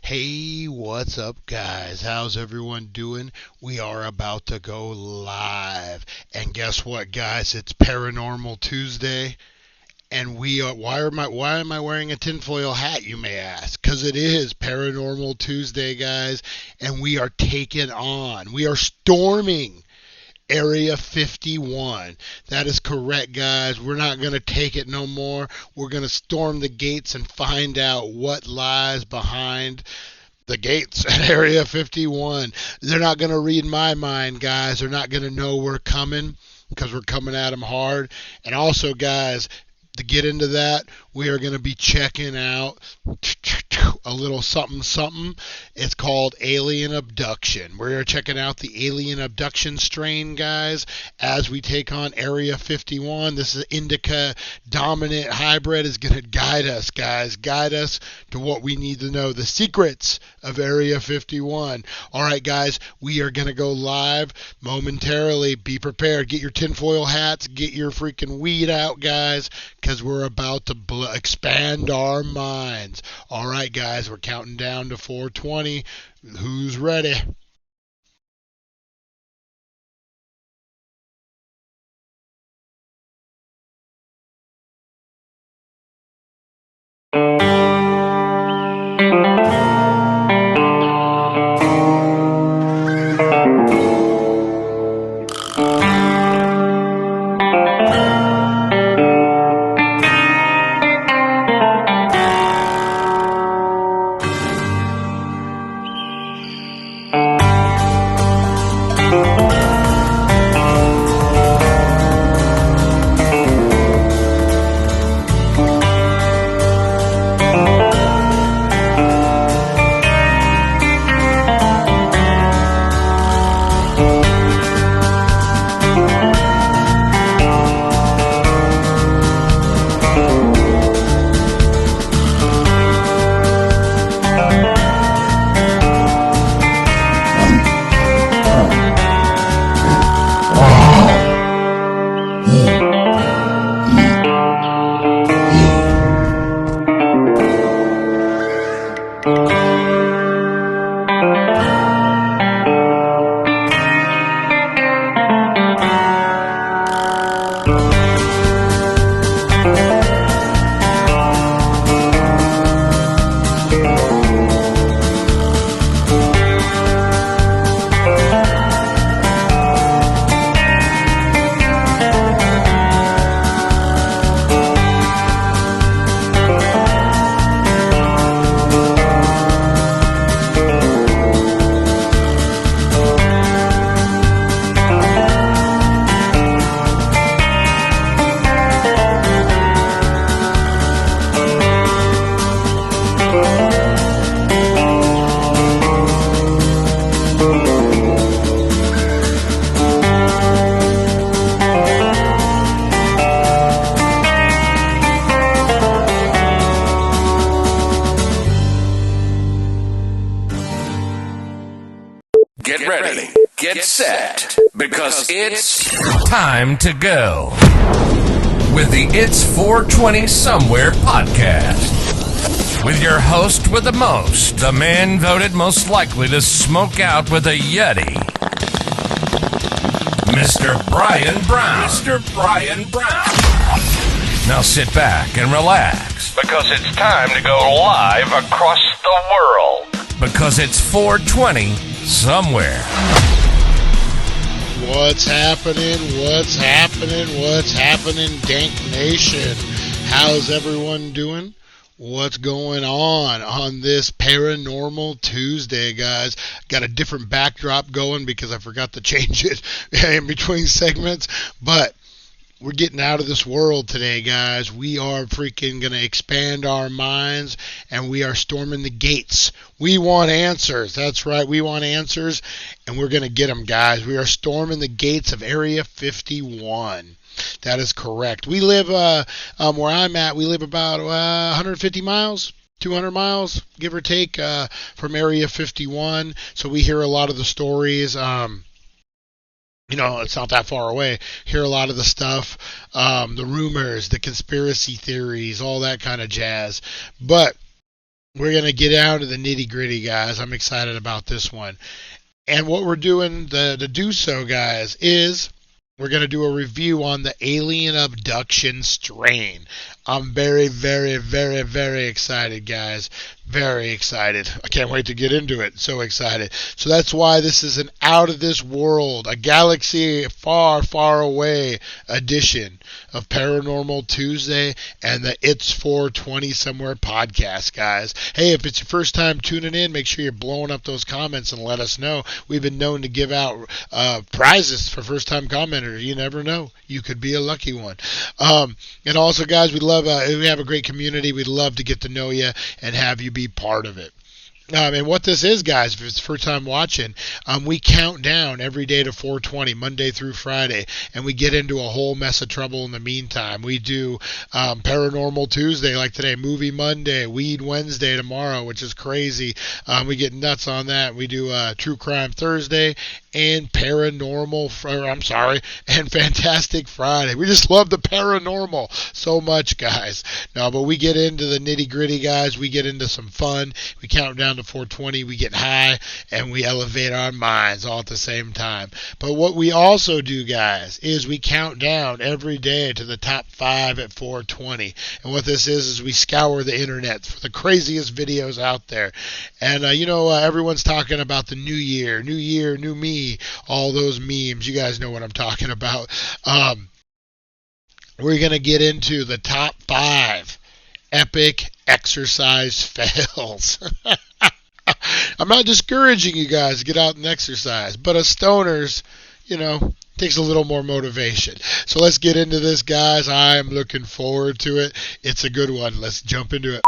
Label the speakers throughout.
Speaker 1: Hey, what's up, guys? How's everyone doing? We are about to go live. And guess what, guys? It's Paranormal Tuesday. And we are, why am I wearing a tinfoil hat, you may ask? Because it is Paranormal Tuesday, guys. And we are we are storming Area 51. That is correct, guys. We're not going to take it no more. We're going to storm the gates and find out what lies behind the gates at Area 51. They're not going to read my mind, guys. They're not going to know we're coming because we're coming at them hard. And also, guys, to get into that, we are going to be checking out a little something. It's called Alien Abduction. We're checking out the Alien Abduction Strain, guys, as we take on Area 51. This is Indica dominant hybrid is going to guide us, guys. Guide us to what we need to know, the secrets of Area 51. All right, guys, we are going to go live momentarily. Be prepared. Get your tinfoil hats. Get your freaking weed out, guys, because we're about to expand our minds. All right, guys, we're counting down to 420. Who's ready?
Speaker 2: Get ready, get set, because it's time to go with the It's 420 Somewhere podcast. With your host with the most, the man voted most likely to smoke out with a Yeti, Mr. Brian Brown. Mr. Brian Brown. Now sit back and relax, because it's time to go live across the world. Because it's 420 Somewhere.
Speaker 1: What's happening? What's happening? What's happening, Dank Nation? How's everyone doing? What's going on this Paranormal Tuesday, guys? Got a different backdrop going because I forgot to change it in between segments, but we're getting out of this world today, guys. We are freaking going to expand our minds, and we are storming the gates. We want answers. That's right. We want answers, and we're going to get them, guys. We are storming the gates of Area 51. That is correct. We live, where I'm at, we live about 150 miles. 200 miles, give or take, from Area 51. So we hear a lot of the stories. It's not that far away. Hear a lot of the stuff, the rumors, the conspiracy theories, all that kind of jazz. But we're going to get down to the nitty gritty, guys. I'm excited about this one. And what we're doing to do so, guys, is we're going to do a review on the Alien Abductions Strain. I'm very, very, very, very excited, guys. Very excited. I can't wait to get into it. So excited. So that's why this is an out of this world, a galaxy far, far away edition of Paranormal Tuesday and the It's 420 Somewhere podcast, guys. Hey, if it's your first time tuning in, make sure you're blowing up those comments and let us know. We've been known to give out prizes for first-time commenters. You never know. You could be a lucky one. And also, guys, we have a great community. We'd love to get to know you and have you be part of it. And what this is, guys, if it's the first time watching, we count down every day to 420, Monday through Friday, and we get into a whole mess of trouble in the meantime. We do Paranormal Tuesday, like today, Movie Monday, Weed Wednesday tomorrow, which is crazy. We get nuts on that. We do True Crime Thursday and and Fantastic Friday. We just love the paranormal so much, guys. No, but we get into the nitty gritty, guys. We get into some fun. We count down to 420, we get high, and we elevate our minds all at the same time. But what we also do, guys, is we count down every day to the top 5 at 420. And what this is we scour the internet for the craziest videos out there. And, everyone's talking about the new year, new me, all those memes. You guys know what I'm talking about. We're going to get into the top 5 epic exercise fails. I'm not discouraging you guys to get out and exercise, but us stoners, takes a little more motivation. So let's get into this, guys. I am looking forward to it. It's a good one. Let's jump into it.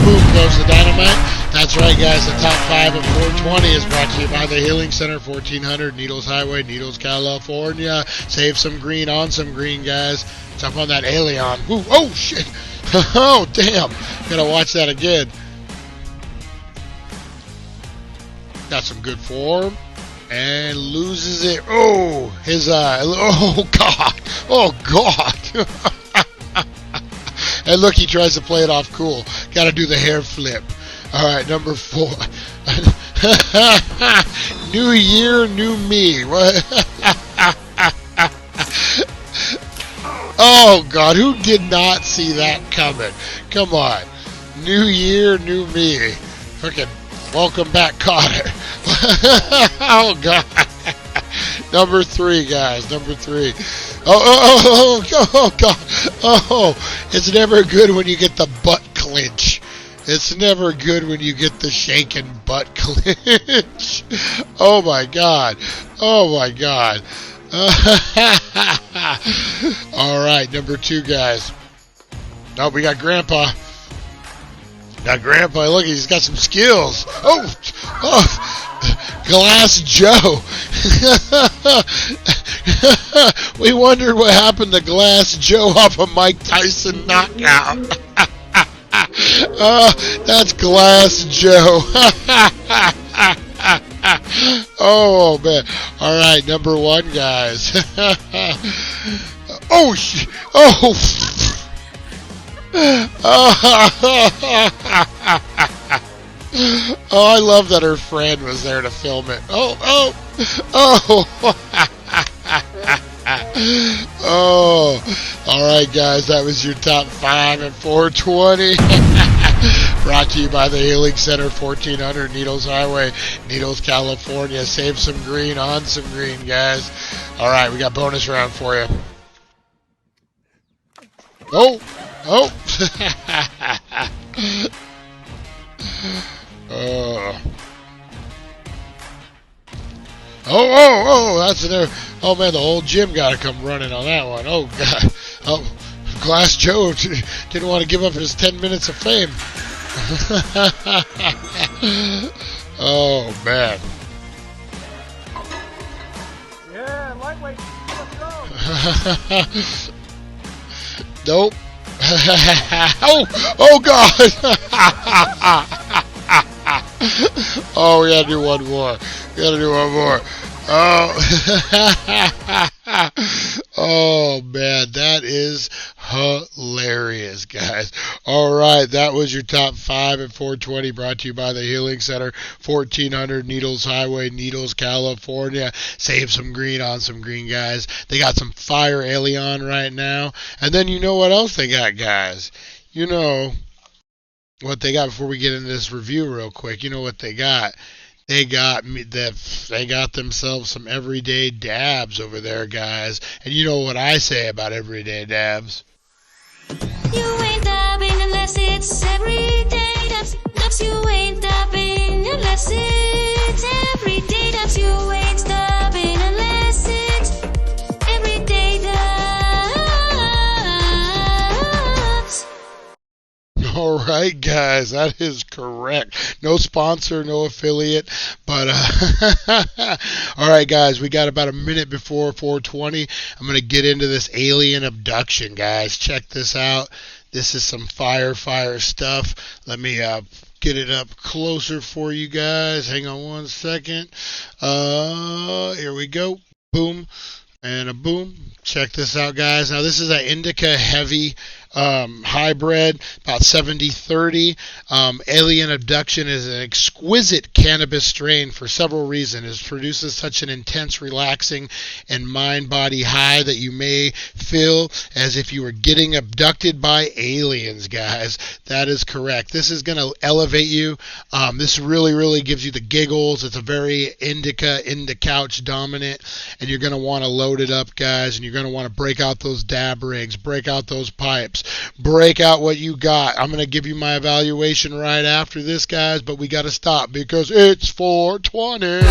Speaker 1: Boom goes the dynamite. That's right, guys. The top 5 of 420 is brought to you by the Healing Center, 1400 Needles Highway, Needles, California. Save some green on some green, guys. Jump on that alien. Ooh, oh, shit. Oh, damn. Gotta watch that again. Got some good form. And loses it. Oh, his oh, God. Oh, God. And look, he tries to play it off cool. Got to do the hair flip. All right, number 4. New year, new me. What? Oh, God, who did not see that coming? Come on. New year, new me. Freaking welcome back, Cotter. Oh, God. Number 3, guys. Number 3. Oh, God. Oh, it's never good when you get the butt clinch. It's never good when you get the shaken butt clinch. Oh, my God. Oh, my God. All right, number 2, guys. Oh, we got Grandpa. Look, he's got some skills. Oh, Glass Joe. We wondered what happened to Glass Joe off a Mike Tyson knockout. That's Glass Joe. Oh, man. All right, number 1, guys. Oh, Oh, I love that her friend was there to film it. Oh. All right, guys, that was your top 5 at 420. Brought to you by the Healing Center, 1400 Needles Highway, Needles, California. Save some green on some green, guys. All right, we got bonus round for you. Oh. That's an error. Oh, man, the whole gym got to come running on that one. Oh, God. Oh, Glass Joe didn't want to give up his 10 minutes of fame. Oh, man.
Speaker 3: Yeah, lightweight. Let's go.
Speaker 1: Nope. Oh, God. Oh, we gotta do one more. Oh, oh man, that is hilarious, guys. All right, that was your top 5 at 420, brought to you by the Healing Center, 1400 Needles Highway, Needles, California. Save some green on some green, guys. They got some fire alien right now. And then you know what else they got, guys? You know what they got before we get into this review real quick. You know what they got? They got themselves some everyday dabs over there, guys. And you know what I say about everyday dabs.
Speaker 4: You ain't dabbing unless it's everyday dabs. Dabs, you ain't dabbing unless it's everyday dabs. You ain't dabbing unless it's everyday dabs.
Speaker 1: All right, guys, that is correct. No sponsor, no affiliate, but all right, guys, we got about a minute before 4:20. I'm gonna get into this alien abduction, guys. Check this out. This is some fire stuff. Let me get it up closer for you guys. Hang on one second. Here we go. Boom. And a boom. Check this out, guys. Now, this is an indica heavy hybrid, about 70-30. Alien Abduction is an exquisite cannabis strain for several reasons. It produces such an intense, relaxing, and mind-body high that you may feel as if you were getting abducted by aliens, guys. That is correct. This is going to elevate you. This really gives you the giggles. It's a very indica couch dominant, and you're going to want to load it up, guys, and you're going to want to break out those dab rigs, break out those pipes, break out what you got. I'm going to give you my evaluation right after this, guys, but we got to stop because it's 420.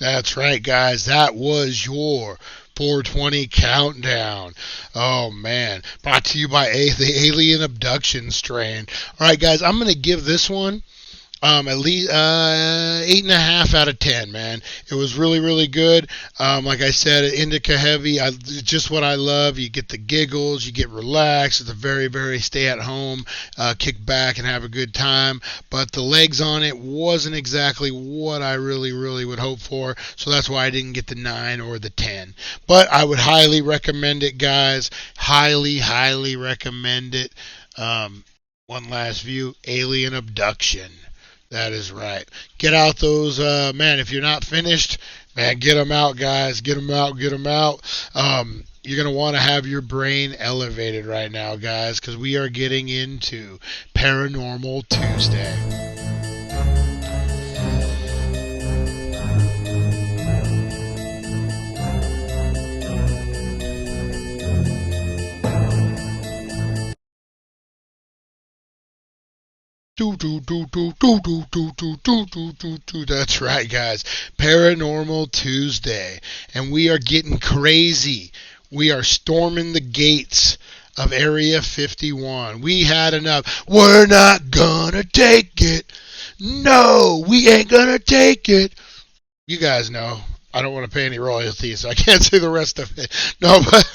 Speaker 1: That's right, guys. That was your 420 countdown. Oh, man. Brought to you by the Alien Abduction Strain. All right, guys, I'm going to give this one at least 8.5 out of 10, man. It was really good. Like I said, indica heavy. Just what I love. You get the giggles, you get relaxed. It's a very stay at home, kick back and have a good time. But the legs on it wasn't exactly what I really would hope for. So that's why I didn't get the 9 or the 10. But I would highly recommend it, guys. Highly recommend it. One last view, Alien Abduction. That is right. Get out those, man, if you're not finished, man, get them out, guys. Get them out. You're going to want to have your brain elevated right now, guys, because we are getting into Paranormal Tuesday. That's right, guys. Paranormal Tuesday. And we are getting crazy. We are storming the gates of Area 51. We had enough. We're not gonna take it. No, we ain't gonna take it. You guys know. I don't want to pay any royalties, so I can't say the rest of it. No, but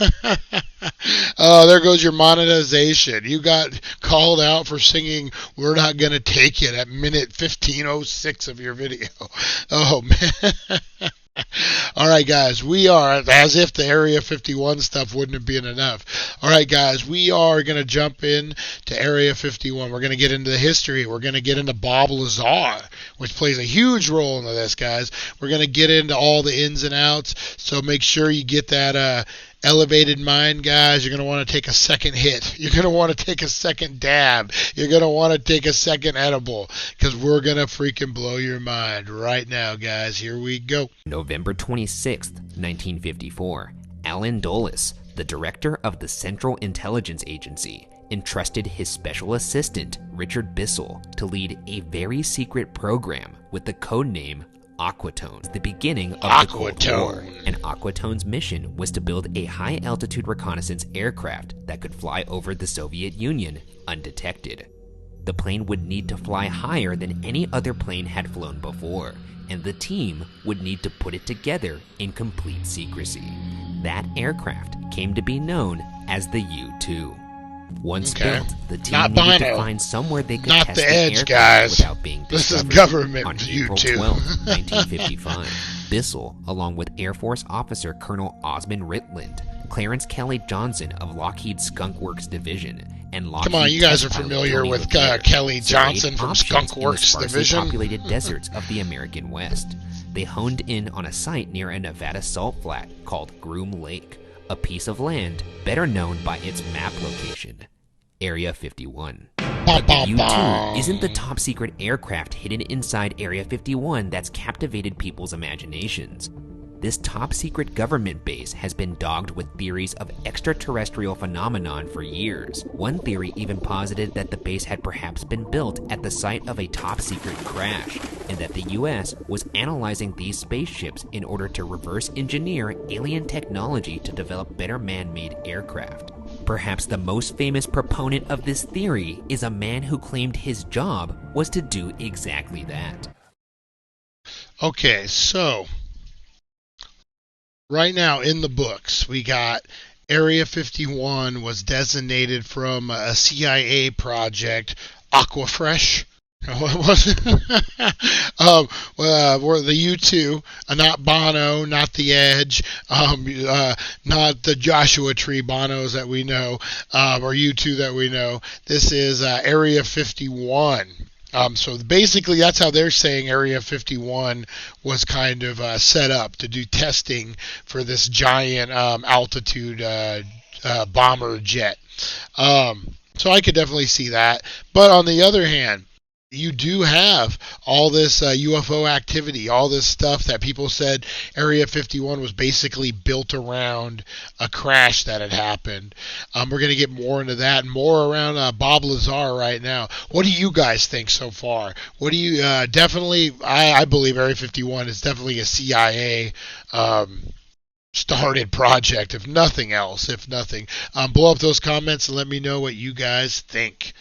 Speaker 1: Oh, there goes your monetization. You got called out for singing "We're Not Gonna Take It" at minute 15:06 of your video. Oh, man. All right, guys, we are, as if the Area 51 stuff wouldn't have been enough. All right, guys, we are going to jump in to Area 51. We're going to get into the history. We're going to get into Bob Lazar, which plays a huge role into this, guys. We're going to get into all the ins and outs, so make sure you get that elevated mind, guys. You're going to want to take a second hit. You're going to want to take a second dab. You're going to want to take a second edible, because we're going to freaking blow your mind right now, guys. Here we go.
Speaker 5: November 26th, 1954, Alan Dulles, the director of the Central Intelligence Agency, entrusted his special assistant, Richard Bissell, to lead a very secret program with the codename Aquatone, the beginning of the Cold War. And Aquatone's mission was to build a high-altitude reconnaissance aircraft that could fly over the Soviet Union undetected. The plane would need to fly higher than any other plane had flown before, and the team would need to put it together in complete secrecy. That aircraft came to be known as the U-2. Once built, the team needed to find somewhere they could test the aircraft
Speaker 1: guys.
Speaker 5: without being
Speaker 1: This is
Speaker 5: discovered.
Speaker 1: government
Speaker 5: On April
Speaker 1: U-2.
Speaker 5: 12, 1955, Bissell, along with Air Force officer Colonel Osmond Ritland, Clarence Kelly Johnson of Lockheed Skunk Works Division, and Lockheed
Speaker 1: Come on, you guys
Speaker 5: test
Speaker 1: are
Speaker 5: pilot
Speaker 1: familiar
Speaker 5: Tony
Speaker 1: with
Speaker 5: LaPierre
Speaker 1: Kelly
Speaker 5: surveyed
Speaker 1: Johnson from
Speaker 5: options
Speaker 1: Skunk
Speaker 5: in the
Speaker 1: Works
Speaker 5: sparsely
Speaker 1: Division.
Speaker 5: populated deserts of the American West. They honed in on a site near a Nevada salt flat called Groom Lake, a piece of land better known by its map location, Area 51. But the U-2 isn't the top secret aircraft hidden inside Area 51 that's captivated people's imaginations. This top secret government base has been dogged with theories of extraterrestrial phenomenon for years. One theory even posited that the base had perhaps been built at the site of a top secret crash, and that the US was analyzing these spaceships in order to reverse engineer alien technology to develop better man-made aircraft. Perhaps the most famous proponent of this theory is a man who claimed his job was to do exactly that.
Speaker 1: Okay, so right now in the books, we got Area 51 was designated from a CIA project, Aquafresh. What was it? Were the U-2, not Bono, not the Edge, not the Joshua Tree Bonos that we know, or U-2 that we know. This is Area 51. So basically, that's how they're saying Area 51 was kind of set up to do testing for this giant altitude bomber jet. So I could definitely see that. But on the other hand, you do have all this UFO activity, all this stuff that people said Area 51 was basically built around a crash that had happened. We're going to get more into that and more around Bob Lazar right now. What do you guys think so far? What do you definitely? I believe Area 51 is definitely a CIA started project, if nothing else. If nothing, blow up those comments and let me know what you guys think.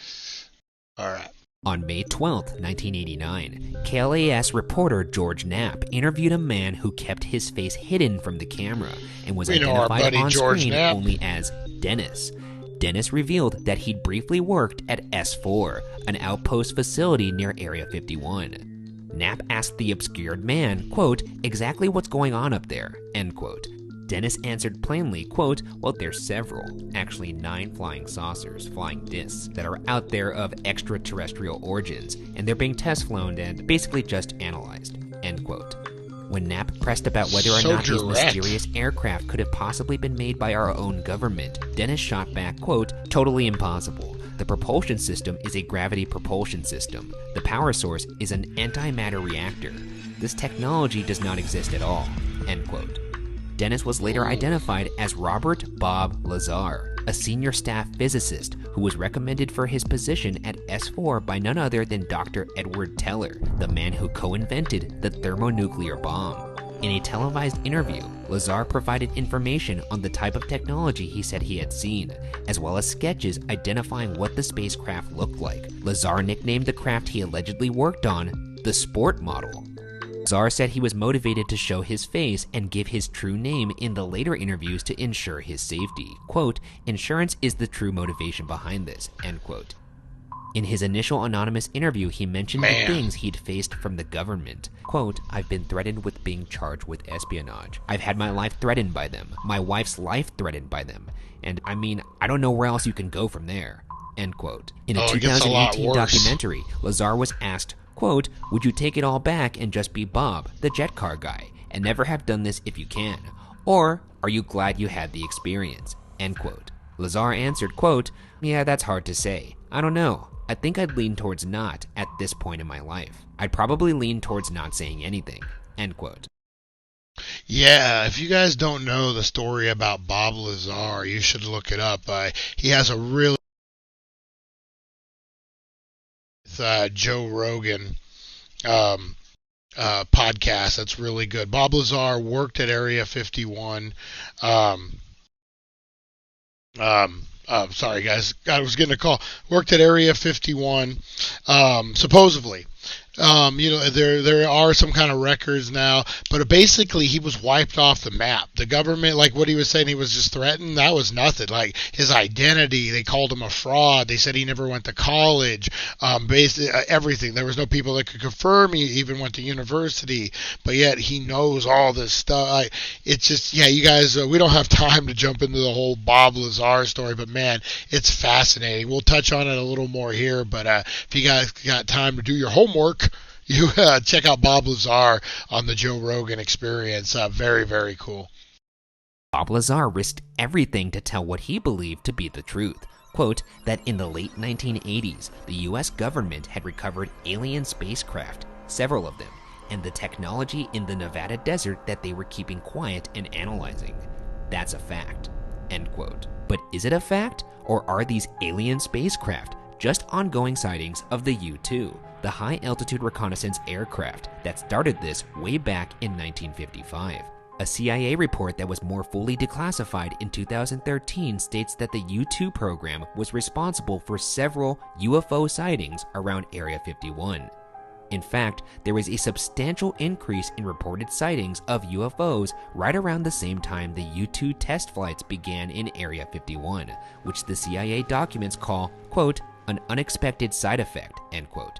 Speaker 1: All right.
Speaker 5: On May 12, 1989, KLAS reporter George Knapp interviewed a man who kept his face hidden from the camera and was identified on screen only as Dennis. Dennis revealed that he'd briefly worked at S4, an outpost facility near Area 51. Knapp asked the obscured man, quote, exactly what's going on up there, end quote. Dennis answered plainly, quote, well, there's several, actually 9 flying saucers, flying discs, that are out there of extraterrestrial origins, and they're being test flown and basically just analyzed, end quote. When Knapp pressed about whether or not these mysterious aircraft could have possibly been made by our own government, Dennis shot back, quote, totally impossible. The propulsion system is a gravity propulsion system. The power source is an antimatter reactor. This technology does not exist at all, end quote. Dennis was later identified as Robert Bob Lazar, a senior staff physicist who was recommended for his position at S4 by none other than Dr. Edward Teller, the man who co-invented the thermonuclear bomb. In a televised interview, Lazar provided information on the type of technology he said he had seen, as well as sketches identifying what the spacecraft looked like. Lazar nicknamed the craft he allegedly worked on the Sport Model. Lazar said he was motivated to show his face and give his true name in the later interviews to ensure his safety. Quote, "Insurance is the true motivation behind this," end quote. In his initial anonymous interview, he mentioned the things he'd faced from the government. Quote, "I've been threatened with being charged with espionage. I've had my life threatened by them, my wife's life threatened by them, and I mean, I don't know where else you can go from there," end quote. In a 2018 documentary, Lazar was asked, quote, "Would you take it all back and just be Bob, the jet car guy, and never have done this if you can? Or are you glad you had the experience?" End quote. Lazar answered, quote, "Yeah, that's hard to say. I don't know. I think I'd lean towards not at this point in my life. I'd probably lean towards not saying anything," end quote.
Speaker 1: Yeah, if you guys don't know the story about Bob Lazar, you should look it up. He has a really Joe Rogan podcast that's really good. Bob Lazar worked at Area 51. Sorry guys, I was getting a call. Worked at Area 51, supposedly. There are some kind of records now, but basically he was wiped off the map. The government, like what he was saying, he was just threatened. That was nothing. Like his identity, they called him a fraud. They said he never went to college. Everything. There was no people that could confirm he even went to university, but yet he knows all this stuff. It's just, yeah, you guys, we don't have time to jump into the whole Bob Lazar story, but man, it's fascinating. We'll touch on it a little more here, but if you guys got time to do your homework, you check out Bob Lazar on the Joe Rogan Experience. Very, very cool.
Speaker 5: Bob Lazar risked everything to tell what he believed to be the truth. Quote, that in the late 1980s, the U.S. government had recovered alien spacecraft, several of them, and the technology in the Nevada desert that they were keeping quiet and analyzing. That's a fact, end quote. But is it a fact, or are these alien spacecraft just ongoing sightings of the U-2, the high-altitude reconnaissance aircraft that started this way back in 1955? A CIA report that was more fully declassified in 2013 states that the U-2 program was responsible for several UFO sightings around Area 51. In fact, there was a substantial increase in reported sightings of UFOs right around the same time the U-2 test flights began in Area 51, which the CIA documents call, quote, an unexpected side effect, end quote.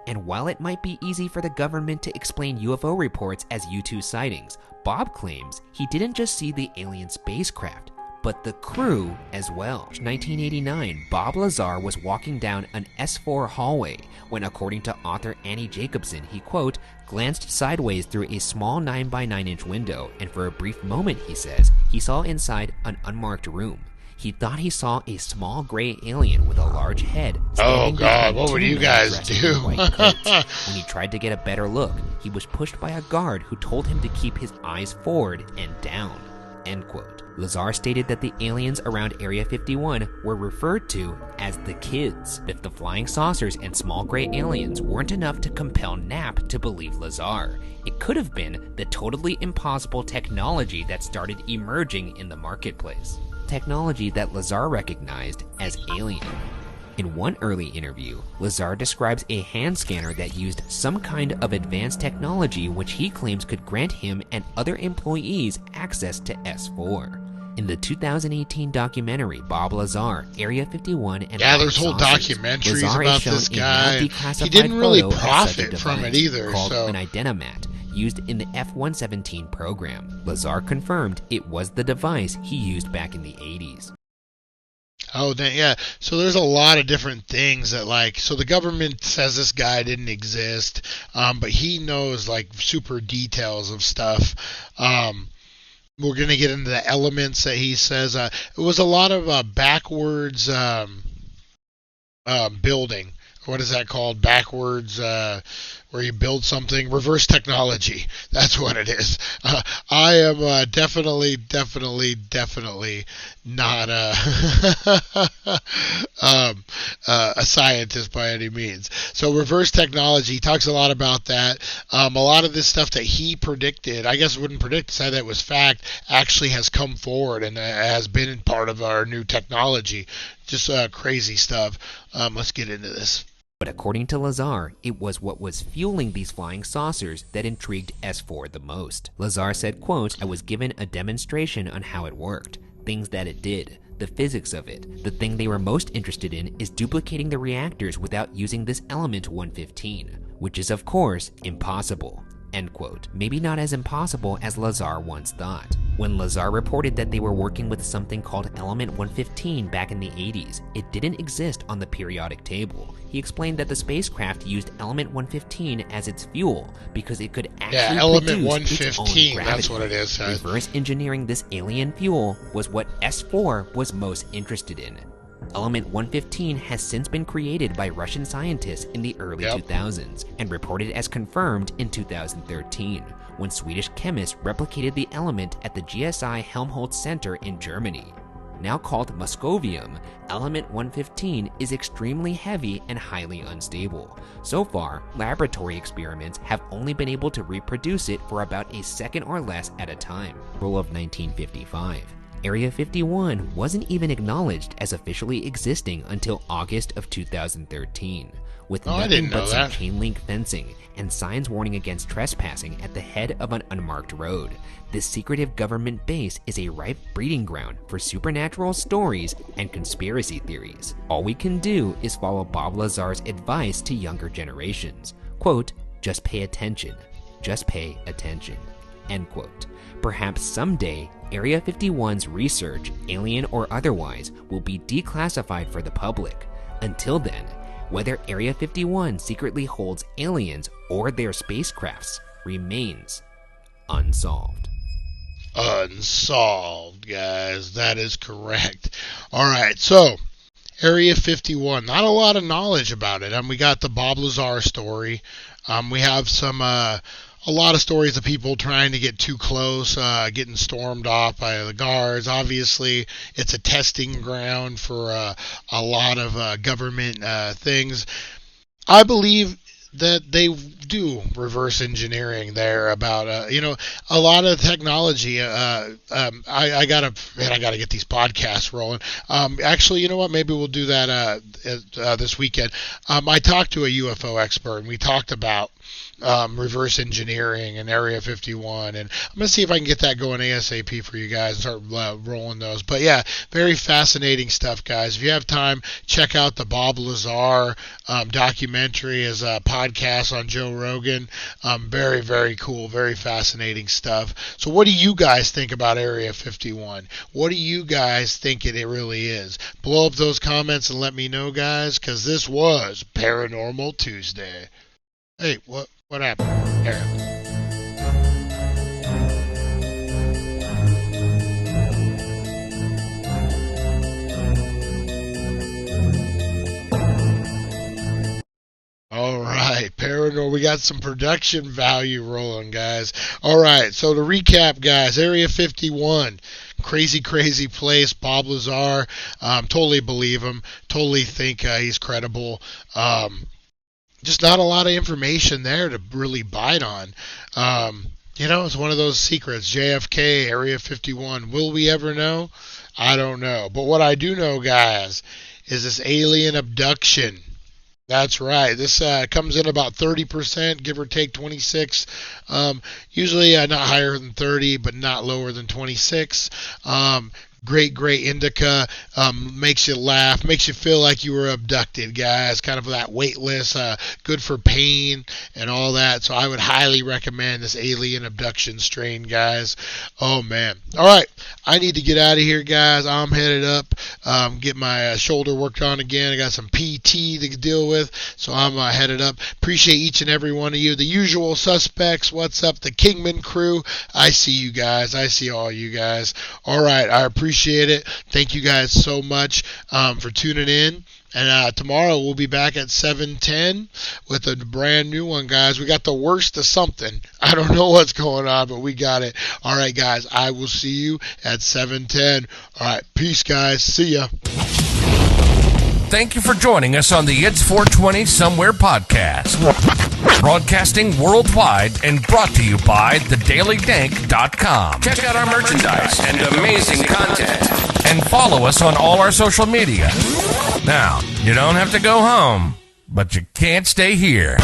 Speaker 5: And while it might be easy for the government to explain UFO reports as U-2 sightings, Bob claims he didn't just see the alien spacecraft, but the crew as well. In 1989, Bob Lazar was walking down an S4 hallway when, according to author Annie Jacobson, he, quote, glanced sideways through a small 9x9-inch window, and for a brief moment, he says, he saw inside an unmarked room. He thought he saw a small gray alien with a large head.
Speaker 1: Oh God, what would you guys do?
Speaker 5: When he tried to get a better look, he was pushed by a guard who told him to keep his eyes forward and down, end quote. Lazar stated that the aliens around Area 51 were referred to as the kids. If the flying saucers and small gray aliens weren't enough to compel Knapp to believe Lazar, it could have been the totally impossible technology that started emerging in the marketplace. Technology that Lazar recognized as alien. In one early interview, Lazar describes a hand scanner that used some kind of advanced technology which he claims could grant him and other employees access to S4. In the 2018 documentary Bob Lazar, Area 51 and
Speaker 1: there's whole documentaries about this guy. He didn't really profit from it either.
Speaker 5: Called an Identimat, used in the F-117 program. Lazar confirmed it was the device he used back in the 80s.
Speaker 1: Oh, yeah. So there's a lot of different things that, so the government says this guy didn't exist, but he knows, super details of stuff. We're going to get into the elements that he says. It was a lot of backwards building. What is that called? Backwards, where you build something. Reverse technology. That's what it is. I am definitely not a scientist by any means. So reverse technology, he talks a lot about that. A lot of this stuff that he predicted, I guess wouldn't predict, said that was fact, actually has come forward and has been part of our new technology. Just crazy stuff. Let's get into this.
Speaker 5: But according to Lazar, it was what was fueling these flying saucers that intrigued S4 the most. Lazar said, quote, "I was given a demonstration on how it worked, things that it did, the physics of it. The thing they were most interested in is duplicating the reactors without using this element 115, which is of course impossible." End quote. Maybe not as impossible as Lazar once thought. When Lazar reported that they were working with something called element 115 back in the 80s, it didn't exist on the periodic table. He explained that the spacecraft used element 115 as its fuel because it could actually
Speaker 1: element
Speaker 5: produce
Speaker 1: 115,
Speaker 5: its own gravity.
Speaker 1: that's what it is.
Speaker 5: Reverse engineering this alien fuel was what S4 was most interested in. Element 115 has since been created by Russian scientists in the early 2000s and reported as confirmed in 2013 when Swedish chemists replicated the element at the GSI Helmholtz Center in Germany. Now called Moscovium, element 115 is extremely heavy and highly unstable. So far, laboratory experiments have only been able to reproduce it for about a second or less at a time. April of 1955. Area 51 wasn't even acknowledged as officially existing until August of 2013, with nothing but some chain link fencing and signs warning against trespassing at the head of an unmarked road. This secretive government base is a ripe breeding ground for supernatural stories and conspiracy theories. All we can do is follow Bob Lazar's advice to younger generations. Quote, "Just pay attention. Just pay attention." End quote. Perhaps someday, Area 51's research, alien or otherwise, will be declassified for the public. Until then, whether Area 51 secretly holds aliens or their spacecrafts remains unsolved.
Speaker 1: Unsolved, guys. That is correct. All right, so Area 51. Not a lot of knowledge about it. We got the Bob Lazar story. We have a lot of stories of people trying to get too close, getting stormed off by the guards. Obviously, it's a testing ground for a lot of government things. I believe that they do reverse engineering there about a lot of technology. I gotta get these podcasts rolling. Actually, you know what? Maybe we'll do that this weekend. I talked to a UFO expert and we talked about reverse engineering in Area 51, and I'm going to see if I can get that going ASAP for you guys and start rolling those. But yeah, very fascinating stuff, guys. If you have time, check out the Bob Lazar documentary as a podcast on Joe Rogan. Very, very cool, very fascinating stuff. So what do you guys think about Area 51? What do you guys think it really is? Blow up those comments and let me know, guys, because this was Paranormal Tuesday. Hey, what happened? There. All right, Paranormal. We got some production value rolling, guys. All right, so to recap, guys, Area 51. Crazy, crazy place. Bob Lazar. Totally believe him. Totally think he's credible. Just not a lot of information there to really bite on. It's one of those secrets. JFK, Area 51. Will we ever know? I don't know. But what I do know, guys, is this alien abduction. That's right. This comes in about 30%, give or take 26. Usually not higher than 30, but not lower than 26. Great indica, makes you laugh, makes you feel like you were abducted, guys. Kind of that weightless, good for pain and all that. So I would highly recommend this Alien Abductions Strain, guys. Oh man. All right, I need to get out of here, guys. I'm headed up, get my shoulder worked on again. I got some PT to deal with, so I'm headed up. Appreciate each and every one of you. The usual suspects. What's up, the Kingman crew? I see you guys. I see all you guys. All right, I appreciate it. Thank you guys so much for tuning in. And tomorrow we'll be back at 7:10 with a brand new one, guys. We got the worst of something. I don't know what's going on, but we got it. All right, guys. I will see you at 7:10. All right. Peace, guys. See ya.
Speaker 2: Thank you for joining us on the It's 420 Somewhere podcast. Broadcasting worldwide and brought to you by thedailydank.com. Check out our merchandise and amazing content. And follow us on all our social media. Now, you don't have to go home, but you can't stay here.